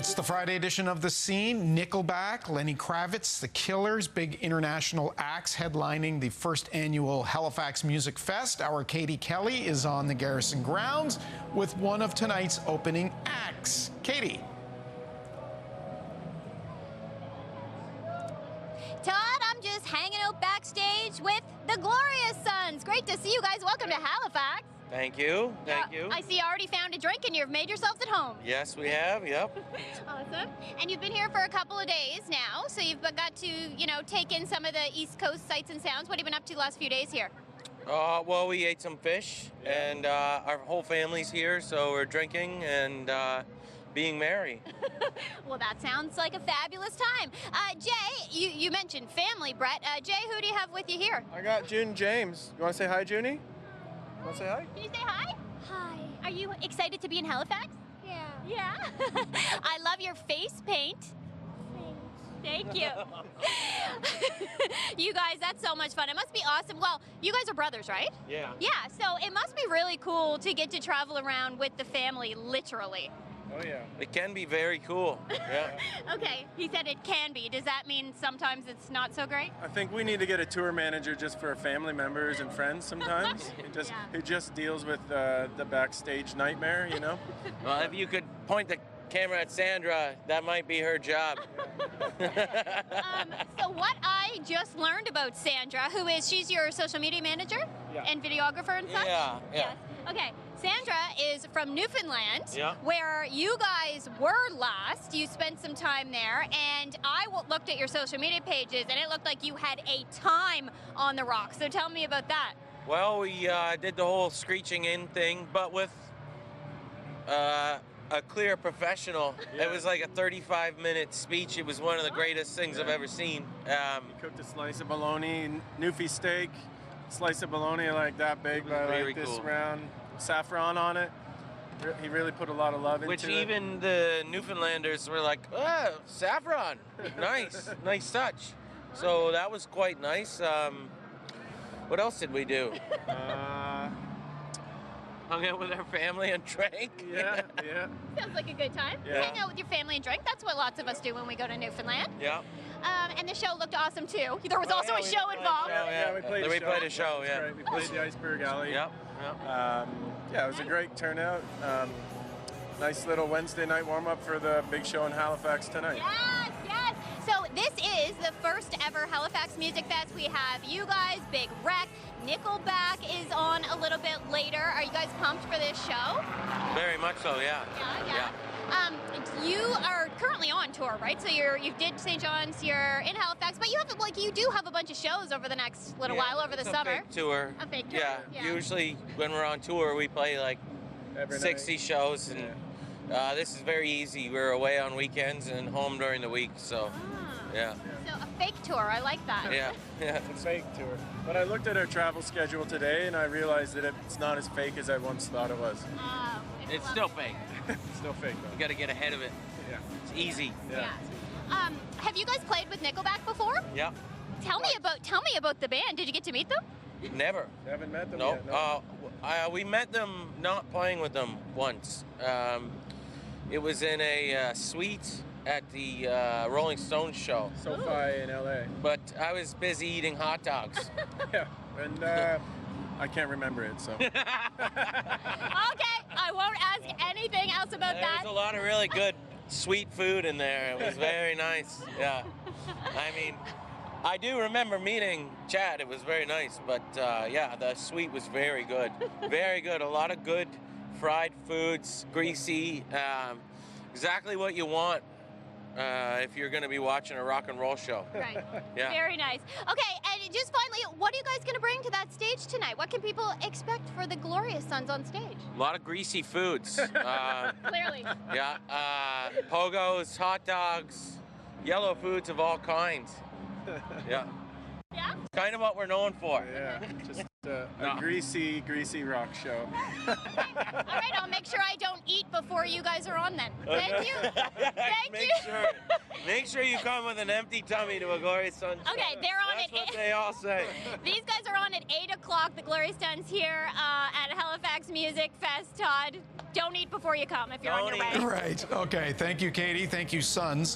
It's the Friday edition of The Scene. Nickelback, Lenny Kravitz, The Killers, big international acts headlining the first annual Halifax Music Fest. Our Katie Kelly is on the Garrison grounds with one of tonight's opening acts. Katie. Todd, I'm just hanging out backstage with the Glorious Sons. Great to see you guys. Welcome to Halifax. Thank you. Thank you. I see you already found a drink and you've made yourselves at home. Yes, we have. Yep. Awesome. And you've been here for a couple of days now, so you've got to, take in some of the East Coast sights and sounds. What have you been up to the last few days here? Well, we ate some fish, and our whole family's here, so we're drinking and being merry. Well, that sounds like a fabulous time. Jay, you mentioned family, Brett. Jay, who do you have with you here? I got June and James. You want to say hi, Junie? Want to say hi? Can you say hi? Hi. Are you excited to be in Halifax? Yeah. Yeah. I love your face paint. Thanks. Thank you. You guys, that's so much fun. It must be awesome. Well, you guys are brothers, right? Yeah. Yeah, so it must be really cool to get to travel around with the family, literally. Oh, yeah. It can be very cool. Yeah. Okay, he said it can be. Does that mean sometimes it's not so great? I think we need to get a tour manager just for family members and friends sometimes. He just deals with the backstage nightmare, Well, if you could point the camera at Sandra, that might be her job. So what I just learned about Sandra, she's your social media manager and videographer and such? Yeah. Yes. Okay, Sandra is from Newfoundland, Yeah. where you guys were last. You spent some time there, and I looked at your social media pages, and it looked like you had a time on the rocks. So tell me about that. Well, we did the whole screeching in thing, but with a clear professional. It was like a 35-minute speech. It was one of the greatest things I've ever seen. Cooked a slice of bologna, Newfie steak, slice of bologna like that big, but very like this cool. round, saffron on it. He really put a lot of love into Which it. even the Newfoundlanders were like, oh, saffron, nice touch. So that was quite nice. What else did we do? Hung out with our family and drank. Yeah. Sounds like a good time. Yeah. Hang out with your family and drink. That's what lots of us do when we go to Newfoundland. Yeah. And the show looked awesome too. There was also a show involved. We played a show. That's Yeah. right. We played the Iceberg Alley. Yep. It was a great turnout. Nice little Wednesday night warm-up for the big show in Halifax tonight. Yes. So this is the first ever Halifax Music Fest. We have you guys, Big Wreck, Nickelback is on a little bit later. Are you guys pumped for this show? Very much so. Yeah. Yeah. You are currently on tour, right? So you did St. John's, you're in Halifax, but you do have a bunch of shows over the next little while over the It's summer. A fake tour. A fake tour. Yeah. Usually when we're on tour, we play like Every 60 night. shows, and this is very easy. We're away on weekends and home during the week, so yeah. So a fake tour, I like that. Yeah. It's a fake tour. But I looked at our travel schedule today and I realized that it's not as fake as I once thought it was. It's still fake. It's still fake though. You got to get ahead of it. Yeah. It's easy. Yeah. Have you guys played with Nickelback before? Yeah. Tell me about the band. Did you get to meet them? Never. Haven't met them No. yet. No. We met them not playing with them once. It was in a suite at the Rolling Stones show. SoFi in LA. But I was busy eating hot dogs. Yeah. And I can't remember it, so. Okay, I won't ask anything else about There that. was a lot of really good sweet food in there. It was very nice. Yeah. I mean, I do remember meeting Chad. It was very nice. But the sweet was very good. Very good. A lot of good fried foods, greasy. Exactly what you want if you're going to be watching a rock and roll show. Right. Yeah. Very nice. Okay, and just finally, what are you guys going to bring to that stage tonight? What can people expect for the Glorious Sons on stage? A lot of greasy foods. Clearly. Yeah. Pogos, hot dogs, yellow foods of all kinds. Yeah. Yeah? Kind of what we're known for. Yeah. Just a greasy rock show. All right, I'll make sure I don't eat before you guys are on then. Thank you. Thank you. Make sure you come with an empty tummy to a Glorious Sons show. Okay, they're on That's at what they all say. These guys are on at 8 o'clock. The Glorious Sons here at Halifax Music Fest, Todd. Don't eat before you come if you're on your Don't way. eat. Right. Okay. Thank you, Katie. Thank you, Sons.